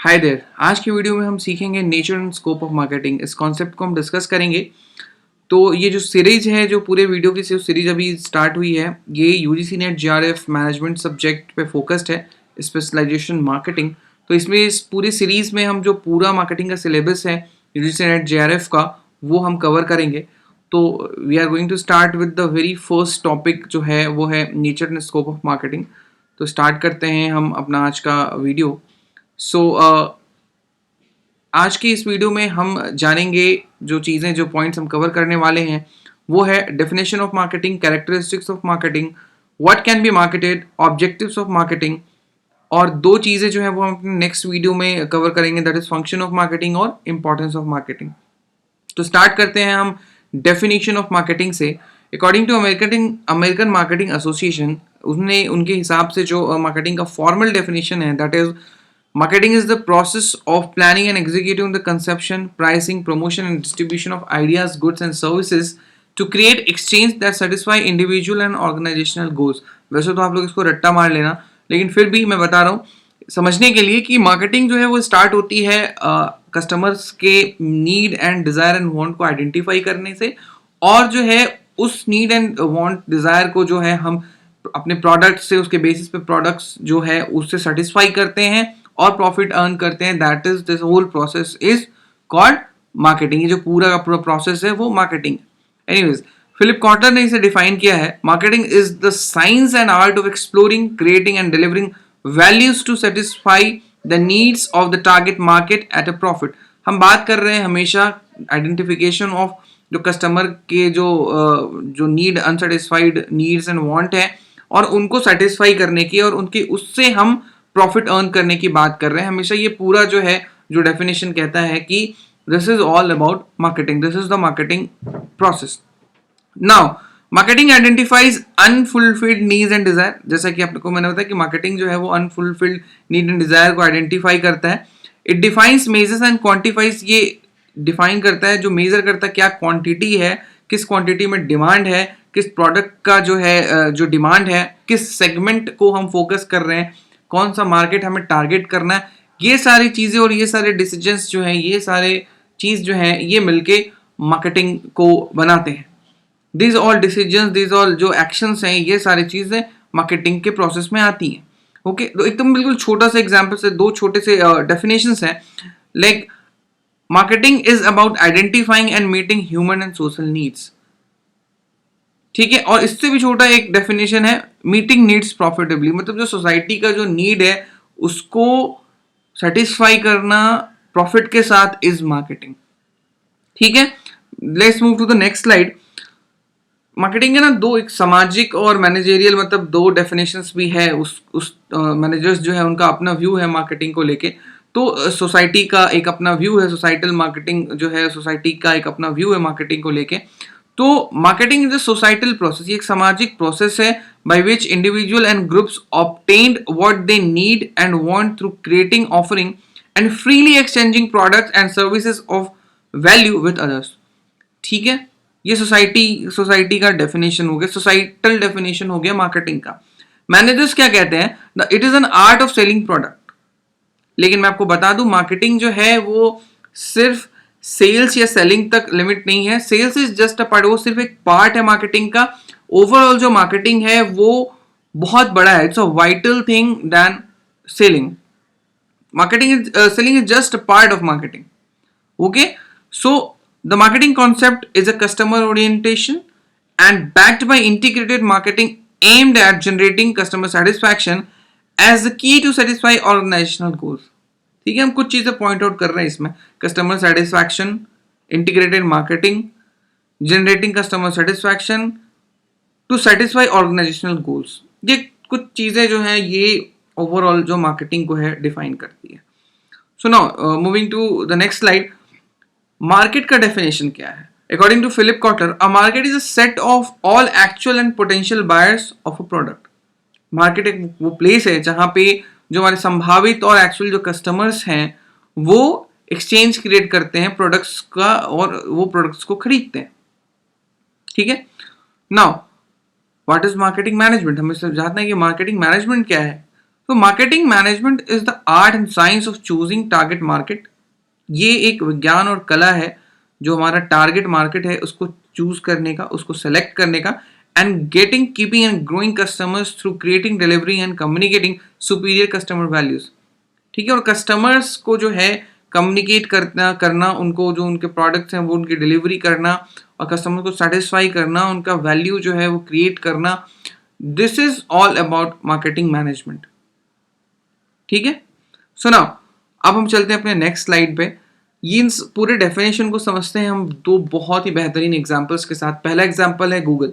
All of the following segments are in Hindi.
Hi there. आज की वीडियो में हम सीखेंगे nature and scope of marketing. इस कॉन्सेप्ट को हम डिस्कस करेंगे। तो ये जो सीरीज है, जो पूरे वीडियो की सीरीज अभी स्टार्ट हुई है, ये UGC net JRF management subject पे फोकस्ड है, स्पेशलाइजेशन मार्केटिंग। तो इसमें इस पूरी सीरीज में हम जो पूरा मार्केटिंग का सिलेबस है यूजीसी नेट जेआरएफ का, वो हम कवर करेंगे। तो we are going to start with the very first topic जो है वो है nature and scope of marketing. तो स्टार्ट करते हैं हम अपना आज का वीडियो। सो आज की इस वीडियो में हम जानेंगे जो चीज़ें, जो पॉइंट्स हम कवर करने वाले हैं, वो है definition of marketing, characteristics of marketing, what can be marketed, objectives of marketing, और दो चीज़ें जो है वो हम अपने नेक्स्ट वीडियो में कवर करेंगे, that is function of marketing और इंपॉर्टेंस ऑफ मार्केटिंग। तो स्टार्ट करते हैं हम डेफिनेशन ऑफ मार्केटिंग से। According to American Marketing Association, उनके हिसाब से जो मार्केटिंग का फॉर्मल डेफिनेशन है, that is marketing is the process of planning and executing the conception, pricing, promotion and distribution of ideas, goods and services to create exchange that satisfy individual and organizational goals। वैसे तो आप लोग इसको रट्टा मार लेना, लेकिन फिर भी मैं बता रहा हूँ समझने के लिए कि मार्केटिंग जो है वो स्टार्ट होती है कस्टमर्स के need and desire and want को आइडेंटिफाई करने से, और जो है उस नीड एंड वांट डिजायर को जो है हम अपने प्रोडक्ट से, उसके बेसिस पे प्रोडक्ट्स जो है उससे सेटिस्फाई करते हैं और प्रॉफिट अर्न करते हैं। That is this whole process is called marketing. ये जो पूरा का पूरा प्रोसेस है वो मार्केटिंग। एनीवेज, फिलिप कॉटलर ने इसे डिफाइन किया है, marketing is the science and art of exploring, creating and delivering values to satisfy the needs of the target market at a profit. हम बात कर रहे हैं हमेशा आइडेंटिफिकेशन ऑफ जो कस्टमर के जो need, unsatisfied needs and want है, और उनको सेटिस्फाई करने की, और उनके उससे हम प्रॉफिट अर्न करने की बात कर रहे हैं हमेशा। ये पूरा जो है जो डेफिनेशन कहता है कि this is all about marketing, this is the marketing process. Now marketing identifies unfulfilled needs and desire. जैसा कि आपको मैंने बताया कि मार्केटिंग जो है वो अनफुलफिल्ड नीड एंड डिजायर को आइडेंटिफाई करता है। It defines, measures and quantifies. ये डिफाइन करता है, जो मेजर करता है क्या क्वांटिटी है, किस क्वांटिटी में डिमांड है, किस प्रोडक्ट का जो है जो डिमांड है, किस सेगमेंट को हम फोकस कर रहे हैं, कौन सा मार्केट हमें टारगेट करना है। ये सारी चीजें और ये सारे डिसीजंस जो हैं, ये सारे चीज जो हैं, ये मिलके मार्केटिंग को बनाते हैं। These all decisions, these all जो एक्शंस हैं, ये सारी चीजें मार्केटिंग के प्रोसेस में आती हैं। ओके, तो एकदम बिल्कुल छोटा सा एग्जांपल से दो छोटे से डेफिनेशंस हैं। Like marketing is about identifying and meeting human and social needs. ठीक है, और इससे भी छोटा एक डेफिनेशन है, मीटिंग नीड्स प्रॉफिटेबली। मतलब जो सोसाइटी का जो नीड है उसको सेटिस्फाई करना प्रॉफिट के साथ इज मार्केटिंग। ठीक है, let's move to the next slide. Marketing के ना दो, एक सामाजिक और मैनेजेरियल, मतलब दो डेफिनेशंस भी है। उस मैनेजर्स जो है उनका अपना व्यू है मार्केटिंग को लेके। तो सोसाइटी का एक अपना व्यू है, सोसाइटल मार्केटिंग जो है, सोसाइटी का एक अपना व्यू है मार्केटिंग को लेके। तो marketing is a societal process, ये एक सामाजिक प्रोसेस है by which individual and groups obtained what they need and want through creating, offering and freely exchanging products and services of value with others. ठीक है, ये सोसाइटी का डेफिनेशन हो गया, सोसाइटल डेफिनेशन हो गया मार्केटिंग का। मैनेजर्स क्या कहते हैं, it is an art of selling product. लेकिन मैं आपको बता दूं, मार्केटिंग जो है वो सिर्फ सेल्स या सेलिंग तक लिमिट नहीं है। Sales is just a part, वो सिर्फ एक पार्ट है मार्केटिंग का। ओवरऑल जो मार्केटिंग है वो बहुत बड़ा है, it's a vital thing then selling. Marketing is selling is just a part of marketing. Okay, so the marketing concept is a customer orientation and backed by integrated marketing aimed at generating customer satisfaction as the key to satisfy organizational goals। ठीक है, हम कुछ चीजें पॉइंट आउट कर रहे हैं इसमें, customer satisfaction, integrated marketing, generating customer satisfaction to satisfy organisational goals. ये कुछ चीजें जो हैं ये ओवरऑल जो मार्केटिंग को है डिफाइन करती है। So now moving to the next slide. Market का डेफिनेशन क्या है? According to Philip Kotler, a market is a set of all actual and potential buyers of a product। Market एक वो प्लेस है जहां पे जो हमारे संभावित और एक्चुअल जो कस्टमर्स हैं वो एक्सचेंज क्रिएट करते हैं प्रोडक्ट्स का, और वो प्रोडक्ट्स को खरीदते हैं। ठीक है, now what is marketing management? हमें सब जानना है कि मार्केटिंग मैनेजमेंट क्या है। तो marketing management is the art and science of choosing target market. ये एक विज्ञान और कला है जो हमारा टारगेट मार्केट है उसको चूज करने का, उसको सेलेक्ट करने का, and getting, keeping and growing customers through creating, delivery and communicating superior customer values. ठीक है, और कस्टमर्स को जो है कम्युनिकेट करना उनको जो उनके प्रोडक्ट्स हैं वो उनकी डिलीवरी करना और कस्टमर को सेटिस्फाई करना, उनका वैल्यू जो है वो क्रिएट करना। This is all about marketing management. ठीक है, सुना, अब हम चलते हैं अपने नेक्स्ट स्लाइड पे। ये इन पूरे डेफिनेशन को समझते हैं हम दो बहुत ही बेहतरीन एग्जांपल्स के साथ। पहला एग्जांपल है Google.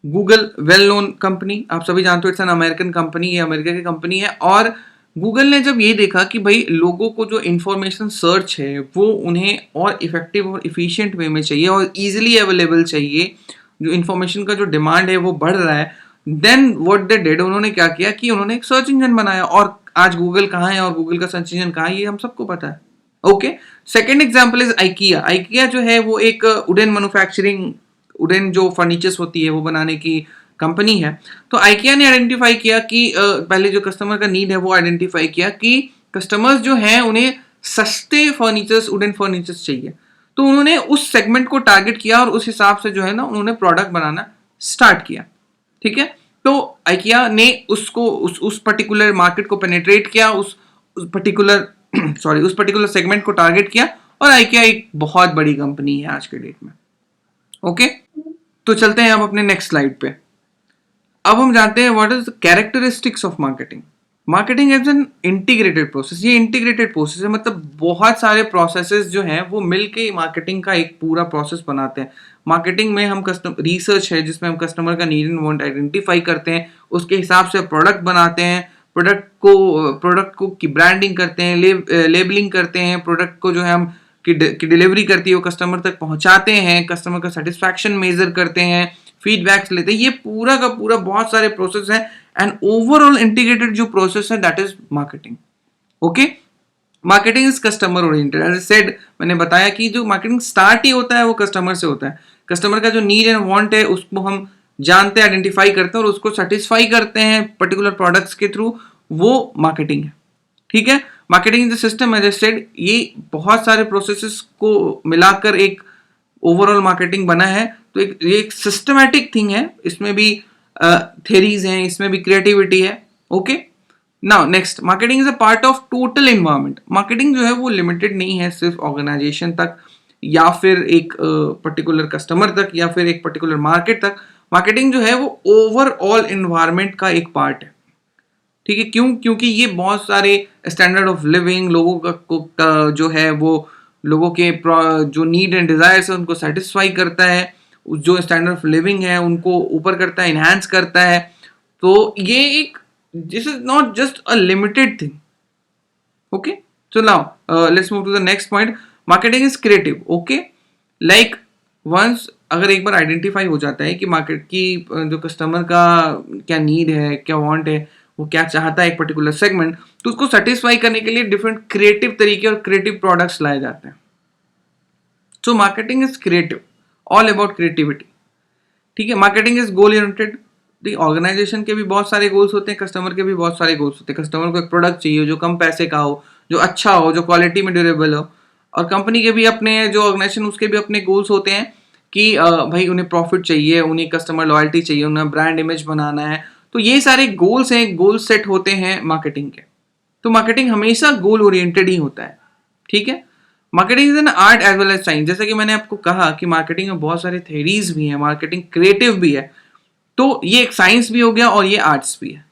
Google well known company, आप सभी जानते हो, इट्स एन अमेरिकन कंपनी, ये अमेरिका की कंपनी है। और गूगल ने जब ये देखा कि भाई लोगों को जो इंफॉर्मेशन सर्च है वो उन्हें और इफेक्टिव और इफिशिएंट वे में चाहिए और इजीली अवेलेबल चाहिए, जो इंफॉर्मेशन का जो डिमांड है वो बढ़ रहा है, देन व्हाट दे डिड, उन्होंने क्या किया कि उन्होंने एक सर्च इंजन बनाया। और आज गूगल कहाँ है और गूगल का सर्च इंजन कहाँ है ये हम सबको पता है। Okay, second example is IKEA. IKEA जो है वो एक वुडन मैन्युफैक्चरिंग, वुडन जो फर्नीचर्स होती है वो बनाने की कंपनी है। तो आइकिया ने आइडेंटिफाई किया कि पहले जो कस्टमर का नीड है वो आइडेंटिफाई किया कि कस्टमर्स जो हैं उन्हें सस्ते फर्नीचर्स, वुडन फर्नीचर्स चाहिए। तो उन्होंने उस सेगमेंट को टारगेट किया और उस हिसाब से जो है ना उन्होंने प्रोडक्ट बनाना स्टार्ट किया। ठीक है, तो आइकिया ने उसको उस पर्टिकुलर मार्केट को पेनिट्रेट किया, उस पर्टिकुलर सॉरी उस पर्टिकुलर सेगमेंट को टारगेट किया और आइकिया एक बहुत बड़ी कंपनी है आज के डेट में। ओके, तो चलते हैं अब अपने नेक्स्ट स्लाइड पे। अब हम जानते हैं what is the characteristics of marketing. Marketing is an integrated process. ये इंटीग्रेटेड प्रोसेस है, मतलब बहुत सारे प्रोसेसेस जो हैं वो मिलके मार्केटिंग का एक पूरा प्रोसेस बनाते हैं। मार्केटिंग में हम कस्टमर रिसर्च है जिसमें हम कस्टमर का नीड एंड वांट आइडेंटिफाई करते हैं, उसके हिसाब से प्रोडक्ट बनाते हैं, प्रोडक्ट को की ब्रांडिंग करते हैं, लेबलिंग करते हैं, प्रोडक्ट को जो है हम की डिलीवरी करती है वो कस्टमर तक पहुंचाते हैं, कस्टमर का सेटिस्फैक्शन मेजर करते हैं, फीडबैक्स लेते हैं। ये पूरा का पूरा बहुत सारे प्रोसेस है एंड ओवरऑल इंटीग्रेटेड जो प्रोसेस है that is marketing. Okay, marketing is customer oriented. As I said, मैंने बताया कि जो मार्केटिंग स्टार्ट ही होता है वो कस्टमर से होता है। कस्टमर का जो नीड एंड वांट है उसको हम जानते हैं, आइडेंटिफाई करते हैं और उसको सेटिस्फाई करते हैं पर्टिकुलर प्रोडक्ट्स के थ्रू, वो मार्केटिंग है। ठीक है, marketing is the system, as I said, ये बहुत सारे प्रोसेसेस को मिलाकर एक ओवरऑल मार्केटिंग बना है। तो एक सिस्टमैटिक थिंग है, इसमें भी थेरीज हैं, इसमें भी क्रिएटिविटी है। Okay, now next, marketing is a part of total environment. Marketing जो है वो लिमिटेड नहीं है सिर्फ ऑर्गेनाइजेशन तक या फिर एक पर्टिकुलर कस्टमर तक या फिर एक पर्टिकुलर मार्केट तक। मार्केटिंग जो है वो ओवरऑल एनवायरनमेंट का एक पार्ट है। ठीक है, क्यों? क्योंकि ये बहुत सारे स्टैंडर्ड ऑफ लिविंग लोगों का जो है वो लोगों के जो नीड एंड डिजायर्स है उनको सेटिस्फाई करता है, जो स्टैंडर्ड ऑफ लिविंग है उनको ऊपर करता है, इनहांस करता है। तो ये एक, this is not just a limited thing. Okay, so now let's move to the next point. Marketing is creative. Okay, like once अगर एक बार आइडेंटिफाई हो जाता है कि मार्केट की जो कस्टमर का क्या नीड है, क्या वांट है, वो क्या चाहता है एक पर्टिकुलर सेगमेंट, तो उसको सेटिस्फाई करने के लिए डिफरेंट क्रिएटिव तरीके और क्रिएटिव प्रोडक्ट्स लाए जाते हैं। So marketing is creative, all about creativity. ठीक है, marketing is goal oriented. Organisation के भी बहुत सारे गोल्स होते हैं, कस्टमर के भी बहुत सारे गोल्स होते हैं। कस्टमर को एक प्रोडक्ट चाहिए जो कम पैसे का हो, जो अच्छा हो, जो क्वालिटी में ड्यूरेबल हो। और कंपनी के भी अपने, जो ऑर्गेनाइजेशन उसके भी अपने गोल्स होते हैं कि भाई उन्हें प्रॉफिट चाहिए, उन्हें कस्टमर लॉयल्टी चाहिए, उन्हें ब्रांड इमेज बनाना है। तो ये सारे गोल्स हैं, गोल सेट होते हैं मार्केटिंग के। तो मार्केटिंग हमेशा गोल ओरिएंटेड ही होता है। ठीक है, marketing is an art as well as science. जैसा कि मैंने आपको कहा कि मार्केटिंग में बहुत सारे थ्योरीज भी हैं, मार्केटिंग क्रिएटिव भी है, तो ये एक साइंस भी हो गया और ये आर्ट्स भी है।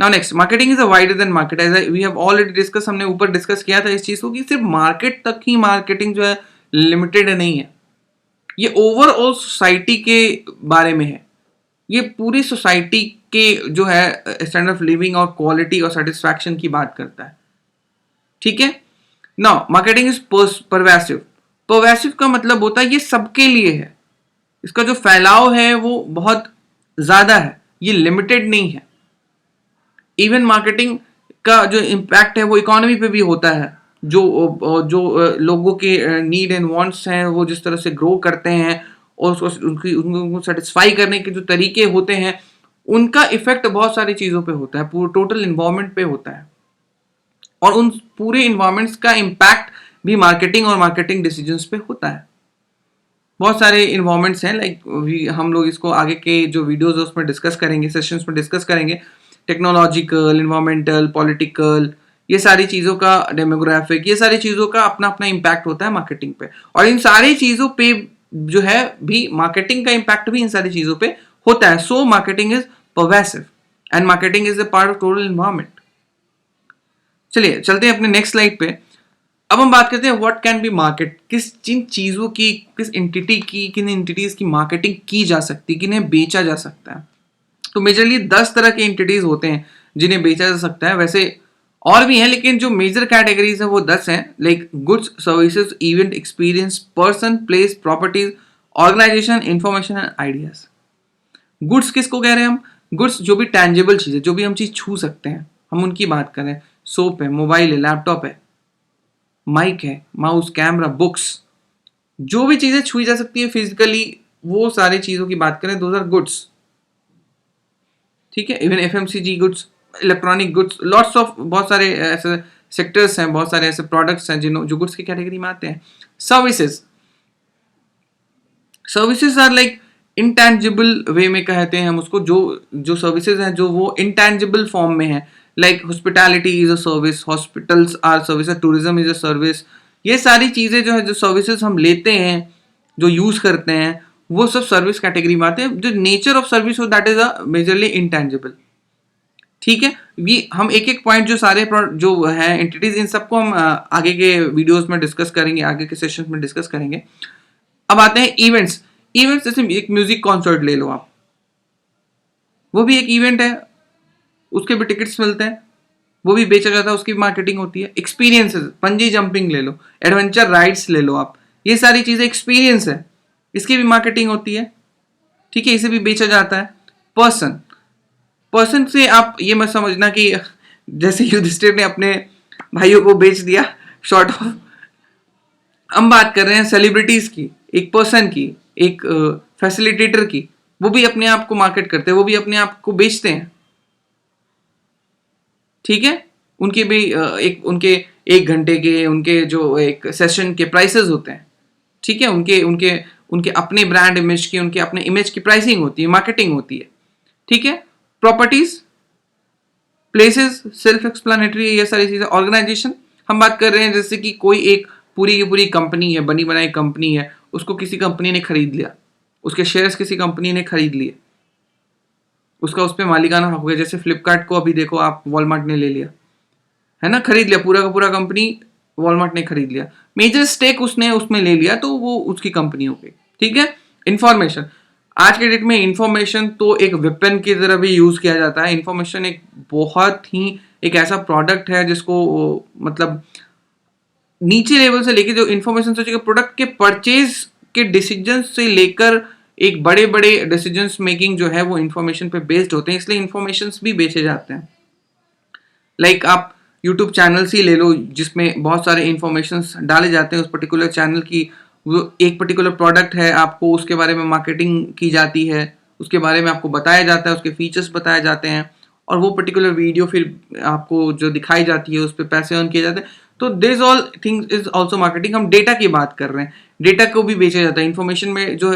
Now next, marketing is a wider than market. As we have already discuss, हमने ऊपर डिस्कस किया था इस चीज को कि सिर्फ मार्केट तक ही मार्केटिंग जो है लिमिटेड नहीं है, ये ओवरऑल सोसाइटी के बारे में है। ये पूरी सोसाइटी के जो है स्टैंडर्ड ऑफ लिविंग और क्वालिटी और सेटिस्फैक्शन की बात करता है। ठीक है, now marketing is pervasive. Pervasive का मतलब होता है ये सबके लिए है, इसका जो फैलाव है वो बहुत ज्यादा है, ये लिमिटेड नहीं है। इवन मार्केटिंग का जो इम्पैक्ट है वो इकोनॉमी पे भी होता है। जो लोगों के नीड एंड वांट्स हैं वो जिस तरह से ग्रो करते हैं और उनको सेटिस्फाई करने के जो तरीके होते हैं उनका इफेक्ट बहुत सारी चीज़ों पे होता है, पूरे टोटल इन्वायरमेंट पे होता है, और उन पूरे इन्वायरमेंट्स का इम्पैक्ट भी मार्केटिंग और मार्केटिंग डिसीजंस पे होता है। बहुत सारे इन्वायरमेंट्स हैं, लाइक हम लोग इसको आगे के जो वीडियोस है उसमें डिस्कस करेंगे, सेशंस में डिस्कस करेंगे। टेक्नोलॉजिकल, इन्वायरमेंटल, पॉलिटिकल, ये सारी चीज़ों का, डेमोग्राफिक, ये सारी चीज़ों का अपना अपना इम्पैक्ट होता है मार्केटिंग पे, और इन सारी चीज़ों पे जो है भी मार्केटिंग का इम्पैक्ट भी इन सारी चीज़ों पे होता है। सो marketing is pervasive and marketing is a part of total environment. चलिए चलते हैं अपने नेक्स्ट स्लाइड पे। अब हम बात करते हैं व्हाट कैन बी मार्केट, जिन चीज़ों की, किस एंटिटी की, किन एंटिटीज की मार्केटिंग की जा सकती है, किन्हें बेचा जा सकता है। तो मेजरली 10 तरह के एंटिटीज होते हैं जिन्हें बेचा जा सकता है। वैसे और भी हैं, लेकिन जो मेजर कैटेगरीज है वो 10 हैं, like goods, services, event, experience, person, place, properties, organisation, information and ideas. Goods किसको कह रहे हैं हम? गुड्स जो भी टैंजिबल चीज़ है, जो भी हम चीज़ छू सकते हैं, हम उनकी बात करें। सोप है, मोबाइल है, लैपटॉप है, माइक है, माउस, कैमरा, बुक्स, जो भी चीज़ें छुई जा सकती है फिजिकली, वो सारी चीज़ों की बात करें, दोज आर गुड्स। ठीक है, even FMCG goods, electronic goods, lots of, बहुत सारे ऐसे सेक्टर्स हैं, बहुत सारे ऐसे प्रोडक्ट्स हैं जो गुड्स की कैटेगरी में आते हैं। Services, services are like intangible वे में कहते हैं हम उसको, जो सर्विसेज हैं जो वो इंटेंजिबल फॉर्म में है, like hospitality is a service, hospitals are service, tourism is a service. ये सारी चीज़ें जो है, जो सर्विसेज हम लेते हैं, जो यूज़ करते हैं, वो सब सर्विस कैटेगरी में आते हैं। जो नेचर ऑफ सर्विस हो that is a majorly intangible. ठीक है, ये हम एक एक पॉइंट जो सारे जो है एंटिटीज, इन सबको हम आगे के वीडियोस में डिस्कस करेंगे, आगे के सेशंस में डिस्कस करेंगे। अब आते हैं इवेंट्स। इवेंट्स जैसे एक म्यूजिक कॉन्सर्ट ले लो आप, वो भी एक इवेंट है, उसके भी टिकट्स मिलते हैं, वो भी बेचा जाता है, उसकी भी मार्केटिंग होती है। एक्सपीरियंसेस, पंजी जंपिंग ले लो, एडवेंचर राइड्स ले लो आप, ये सारी चीजें एक्सपीरियंस है, इसकी भी मार्केटिंग होती है। ठीक है, इसे भी बेचा जाता है। पर्सन, पर्सन से आप ये मत समझना कि जैसे युधिष्ठिर ने अपने भाइयों को बेच दिया, शॉर्ट ऑफ। हम बात कर रहे हैं सेलिब्रिटीज की, एक पर्सन की, एक फैसिलिटेटर की, वो भी अपने आप को मार्केट करते हैं, वो भी अपने आप को बेचते हैं। ठीक है, उनके भी उनके 1 घंटे के, उनके जो एक सेशन के प्राइसेस होते हैं। ठीक है, उनके उनके उनके अपने ब्रांड इमेज की, उनके अपने इमेज की प्राइसिंग होती है, मार्केटिंग होती है। ठीक है, प्रॉपर्टीज, प्लेसेस, सेल्फ एक्सप्लेनेटरी, ये सारी चीजें। ऑर्गेनाइजेशन, हम बात कर रहे हैं जैसे कि कोई एक पूरी की पूरी कंपनी है, बनी बनाई कंपनी है, उसको किसी कंपनी ने खरीद लिया, उसके शेयर्स किसी कंपनी ने खरीद लिए, उसका उस पर मालिकाना हक हो गया। जैसे फ्लिपकार्ट को अभी देखो आप, वॉलमार्ट ने ले लिया, है ना, खरीद लिया, पूरा का पूरा कंपनी वॉलमार्ट ने खरीद लिया, मेजर स्टेक उसने उसमें ले लिया, तो वो उसकी कंपनी हो गई। ठीक है, इंफॉर्मेशन, आज के डेट में इंफॉर्मेशन तो एक वेपन की तरह भी यूज किया जाता है। इंफॉर्मेशन एक बहुत ही एक ऐसा प्रोडक्ट है जिसको मतलब नीचे लेवल से लेके, जो इंफॉर्मेशन सोचिएगा, प्रोडक्ट के परचेज के डिसीजन से लेकर एक बड़े बड़े डिसीजंस मेकिंग जो है वो इंफॉर्मेशन पे बेस्ड होते हैं, इसलिए इंफॉर्मेशन भी बेचे जाते हैं। लाइक आप यूट्यूब चैनल्स ही ले लो, जिसमें बहुत सारे इंफॉर्मेशन डाले जाते हैं उस पर्टिकुलर चैनल की। वो एक पर्टिकुलर प्रोडक्ट है, आपको उसके बारे में मार्केटिंग की जाती है, उसके बारे में आपको बताया जाता है, उसके फीचर्स बताए जाते हैं, और वो पर्टिकुलर वीडियो फिर आपको जो दिखाई जाती है उस पर पैसे अर्न किए जाते हैं। तो this all things is also marketing. हम डेटा की बात कर रहे हैं, डेटा को भी बेचा जाता है। इन्फॉर्मेशन में जो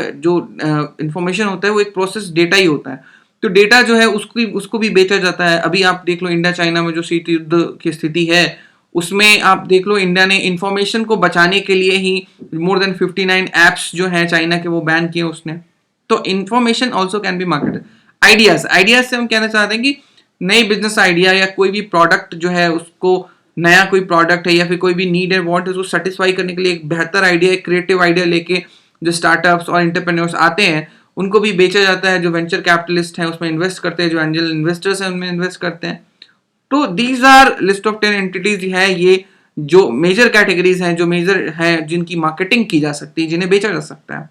इन्फॉर्मेशन होता है वो एक प्रोसेस डेटा ही होता है, तो डेटा जो है उसको भी बेचा जाता है। अभी आप देख लो इंडिया चाइना में जो शीत युद्ध की स्थिति है, उसमें आप देख लो इंडिया ने इंफॉर्मेशन को बचाने के लिए ही मोर देन 59 एप्स जो है चाइना के वो बैन किए उसने। तो information also can be marketed. Ideas, ideas से हम कहना चाहते हैं कि नई बिजनेस आइडिया या कोई भी प्रोडक्ट जो है, उसको नया कोई प्रोडक्ट है या फिर कोई भी नीड एंड वांट है उसको सेटिस्फाई करने के लिए एक बेहतर आइडिया, एक क्रिएटिव आइडिया लेके जो स्टार्टअप्स और एंटरप्रेन्योर्स आते हैं उनको भी बेचा जाता है। जो वेंचर कैपिटलिस्ट हैं उसमें इन्वेस्ट करते हैं, जो एंजल इन्वेस्टर्स हैं उनमें इन्वेस्ट करते हैं। तो these are list of 10 entities है, ये जो मेजर कैटेगरीज हैं, जो मेजर हैं जिनकी मार्केटिंग की जा सकती है, जिन्हें बेचा जा सकता है।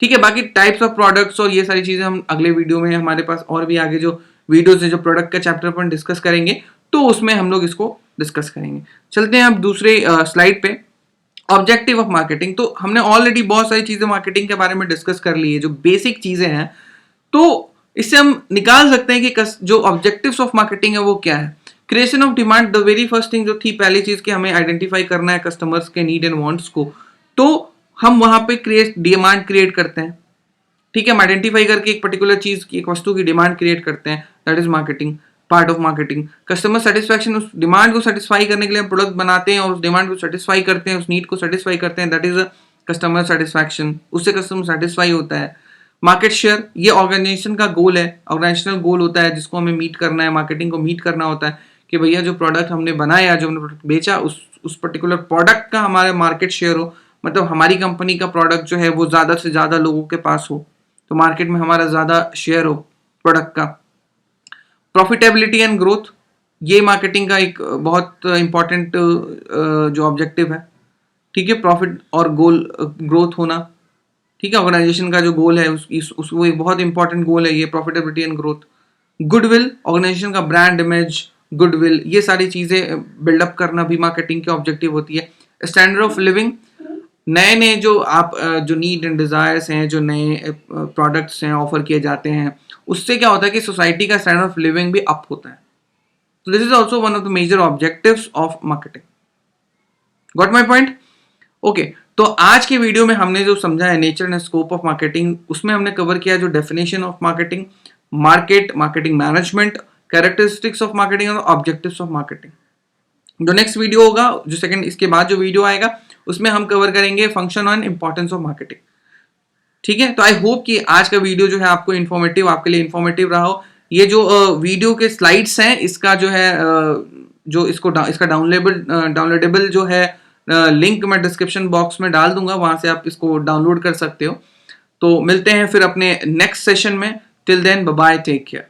ठीक है, बाकी टाइप्स ऑफ प्रोडक्ट्स और ये सारी चीजें हम अगले वीडियो में, हमारे पास और भी आगे जो वीडियोस है जो प्रोडक्ट का चैप्टर पर डिस्कस करेंगे, तो उसमें हम लोग इसको डिस्कस करेंगे। चलते हैं अब दूसरे स्लाइड पे, ऑब्जेक्टिव ऑफ मार्केटिंग। तो हमने ऑलरेडी बहुत सारी चीजें मार्केटिंग के बारे में डिस्कस कर ली है, जो बेसिक चीजें हैं। तो इससे हम निकाल सकते हैं कि जो ऑब्जेक्टिव्स ऑफ मार्केटिंग है वो क्या है। Creation of demand, the very first thing जो थी, पहली चीज कि हमें आइडेंटिफाई करना है कस्टमर्स के नीड एंड वांट्स को, तो हम वहां पे डिमांड क्रिएट करते हैं। ठीक है, हम आइडेंटिफाई करके एक पर्टिकुलर चीज की, एक वस्तु की डिमांड क्रिएट करते हैं, that is marketing, part of marketing. Customer satisfaction, उस डिमांड को सेटिस्फाई करने के लिए हम प्रोडक्ट बनाते हैं और उस डिमांड को सेटिस्फाई करते हैं, उस नीड को सेटिस्फाई करते हैं, दैट इज कस्टमर सेटिस्फैक्शन, उससे कस्टमर सेटिस्फाई होता है। मार्केट शेयर, ये ऑर्गेनाइजेशन का गोल है, ऑर्गेनाइजेशनल गोल होता है जिसको हमें मीट करना है, मार्केटिंग को मीट करना होता है कि भैया जो प्रोडक्ट हमने बनाया, जो हमने प्रोडक्ट बेचा, उस पर्टिकुलर प्रोडक्ट का हमारा मार्केट शेयर हो, मतलब हमारी कंपनी का प्रोडक्ट जो है वो ज्यादा से ज्यादा लोगों के पास हो, तो मार्केट में हमारा ज्यादा शेयर हो प्रोडक्ट का। प्रॉफिटेबिलिटी एंड ग्रोथ, ये मार्केटिंग का एक बहुत इंपॉर्टेंट जो ऑब्जेक्टिव है। ठीक है, प्रॉफिट और गोल ग्रोथ होना। ठीक है, ऑर्गेनाइजेशन का जो गोल है वो एक बहुत इंपॉर्टेंट गोल है ये, profitability and growth. Goodwill, organisation का ब्रांड इमेज, गुडविल, ये सारी चीजें बिल्डअप करना भी मार्केटिंग की ऑब्जेक्टिव होती है। स्टैंडर्ड ऑफ लिविंग, नए नए जो जो नीड एंड डिजायर्स हैं, जो नए प्रोडक्ट्स हैं ऑफर किए जाते हैं, उससे क्या होता है कि सोसाइटी का स्टैंडर्ड ऑफ लिविंग भी अप होता है। तो this is also one of the major objectives of marketing. Got my point? Okay, तो आज के वीडियो में हमने जो समझा है nature and scope of marketing, उसमें हमने कवर किया जो definition of marketing, marketing management, characteristics of marketing और ऑब्जेक्टिव्स ऑफ मार्केटिंग। जो नेक्स्ट वीडियो होगा, जो सेकंड इसके बाद जो वीडियो आएगा, उसमें हम कवर करेंगे function on importance of marketing. ठीक है, तो आई होप कि आज का वीडियो जो है आपको इन्फॉर्मेटिव, आपके लिए इन्फॉर्मेटिव रहा हो। ये जो वीडियो के स्लाइड्स हैं, इसका जो है जो इसका डाउनलोडेबल जो है लिंक मैं डिस्क्रिप्शन बॉक्स में डाल दूंगा, वहां से आप इसको डाउनलोड कर सकते हो। तो मिलते हैं फिर अपने नेक्स्ट सेशन में। Till then, bye bye, take care.